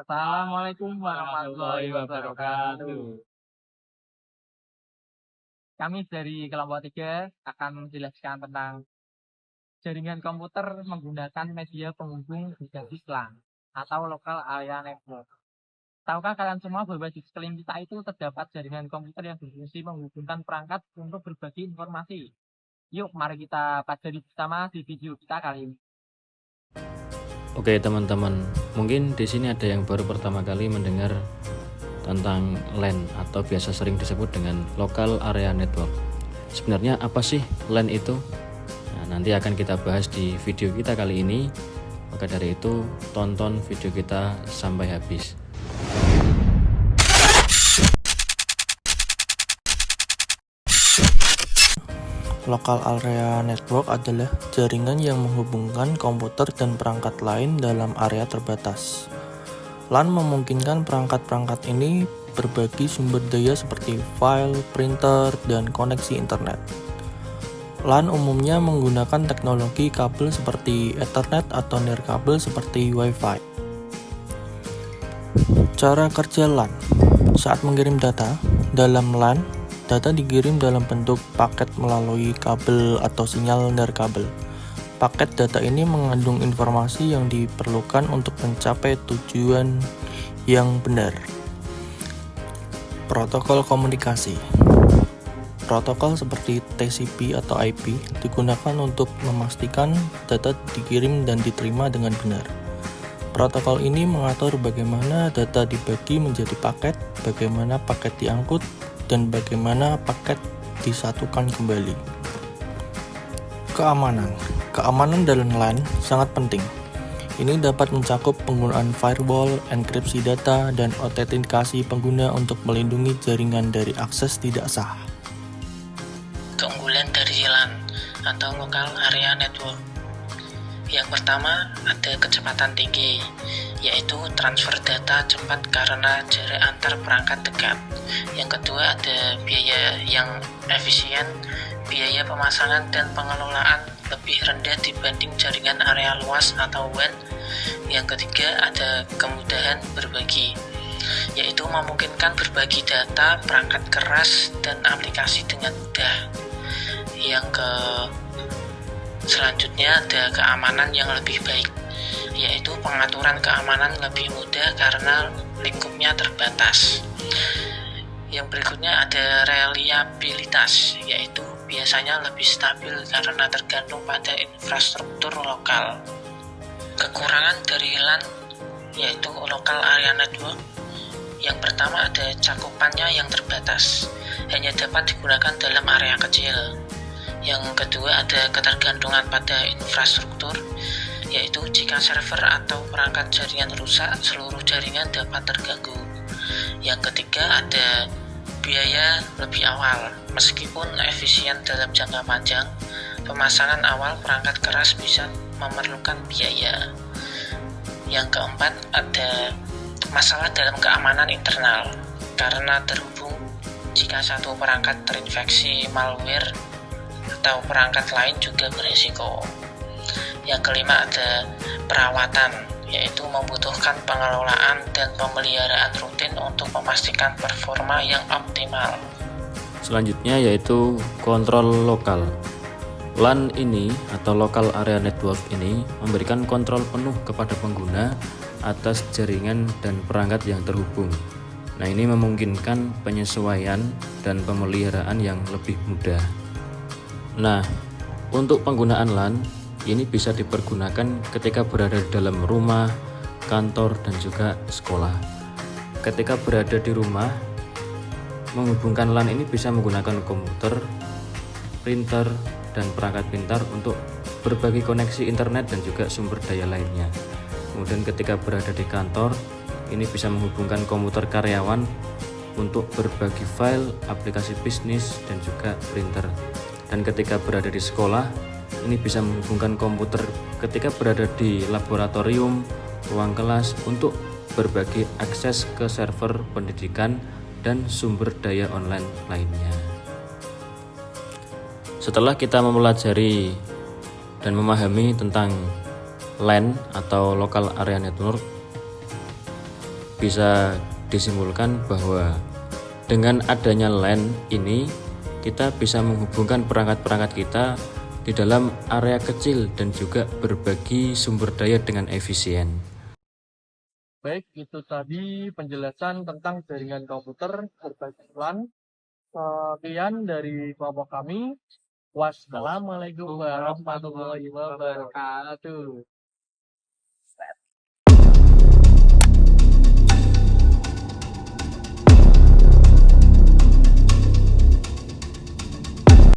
Assalamualaikum warahmatullahi wabarakatuh. Kami dari kelompok 3 akan menjelaskan tentang jaringan komputer menggunakan media penghubung berbasis LAN atau Local Area Network. Tahukah kalian semua bahwa di sekeliling kita itu terdapat jaringan komputer yang berfungsi menghubungkan perangkat untuk berbagi informasi? Yuk, mari kita pelajari bersama di video kita kali ini. Oke teman-teman, mungkin di sini ada yang baru pertama kali mendengar tentang LAN atau biasa sering disebut dengan Local Area Network. Sebenarnya apa sih LAN itu? Nah, nanti akan kita bahas di video kita kali ini. Maka dari itu, tonton video kita sampai habis. Local Area Network adalah jaringan yang menghubungkan komputer dan perangkat lain dalam area terbatas. LAN memungkinkan perangkat-perangkat ini berbagi sumber daya seperti file, printer, dan koneksi internet. LAN umumnya menggunakan teknologi kabel seperti Ethernet atau nirkabel seperti Wi-Fi. Cara kerja LAN. Saat mengirim data, dalam LAN, data dikirim dalam bentuk paket melalui kabel atau sinyal nirkabel. Paket data ini mengandung informasi yang diperlukan untuk mencapai tujuan yang benar. Protokol komunikasi. Protokol seperti TCP atau IP digunakan untuk memastikan data dikirim dan diterima dengan benar. Protokol ini mengatur bagaimana data dibagi menjadi paket, bagaimana paket diangkut, dan bagaimana paket disatukan kembali. Keamanan. Keamanan dalam LAN sangat penting. Ini dapat mencakup penggunaan firewall, enkripsi data, dan autentikasi pengguna untuk melindungi jaringan dari akses tidak sah. Keunggulan dari LAN atau Local Area Network. Yang pertama, ada kecepatan tinggi, yaitu transfer data cepat karena jarak antar perangkat dekat. Yang kedua, ada biaya yang efisien, biaya pemasangan dan pengelolaan lebih rendah dibanding jaringan area luas atau WAN. Yang ketiga, ada kemudahan berbagi, yaitu memungkinkan berbagi data, perangkat keras, dan aplikasi dengan mudah. Selanjutnya ada keamanan yang lebih baik, yaitu pengaturan keamanan lebih mudah karena lingkupnya terbatas. Yang berikutnya ada reliabilitas, yaitu biasanya lebih stabil karena tergantung pada infrastruktur lokal. Kekurangan dari LAN yaitu Local Area Network. Yang pertama ada cakupannya yang terbatas, hanya dapat digunakan dalam area kecil. Yang kedua ada ketergantungan pada infrastruktur, yaitu jika server atau perangkat jaringan rusak, seluruh jaringan dapat terganggu. Yang ketiga ada biaya lebih awal, meskipun efisien dalam jangka panjang, pemasangan awal perangkat keras bisa memerlukan biaya. Yang keempat ada masalah dalam keamanan internal, karena terhubung jika satu perangkat terinfeksi malware atau perangkat lain juga berisiko. Yang kelima ada perawatan, yaitu membutuhkan pengelolaan dan pemeliharaan rutin untuk memastikan performa yang optimal. Selanjutnya yaitu kontrol lokal. LAN ini atau Local Area Network ini memberikan kontrol penuh kepada pengguna atas jaringan dan perangkat yang terhubung. Nah, ini memungkinkan penyesuaian dan pemeliharaan yang lebih mudah. Nah, untuk penggunaan LAN ini bisa dipergunakan ketika berada di dalam rumah, kantor, dan juga sekolah. Ketika berada di rumah, menghubungkan LAN ini bisa menggunakan komputer, printer, dan perangkat pintar untuk berbagi koneksi internet dan juga sumber daya lainnya. Kemudian ketika berada di kantor, ini bisa menghubungkan komputer karyawan untuk berbagi file, aplikasi bisnis, dan juga printer. Dan ketika berada di sekolah, ini bisa menghubungkan komputer ketika berada di laboratorium, ruang kelas untuk berbagi akses ke server pendidikan dan sumber daya online lainnya. Setelah kita mempelajari dan memahami tentang LAN atau Local Area Network, bisa disimpulkan bahwa dengan adanya LAN ini kita bisa menghubungkan perangkat-perangkat kita di dalam area kecil dan juga berbagi sumber daya dengan efisien. Baik, itu tadi penjelasan tentang jaringan komputer berbasis LAN. Sekian dari kelompok kami. Wassalamualaikum warahmatullahi wabarakatuh.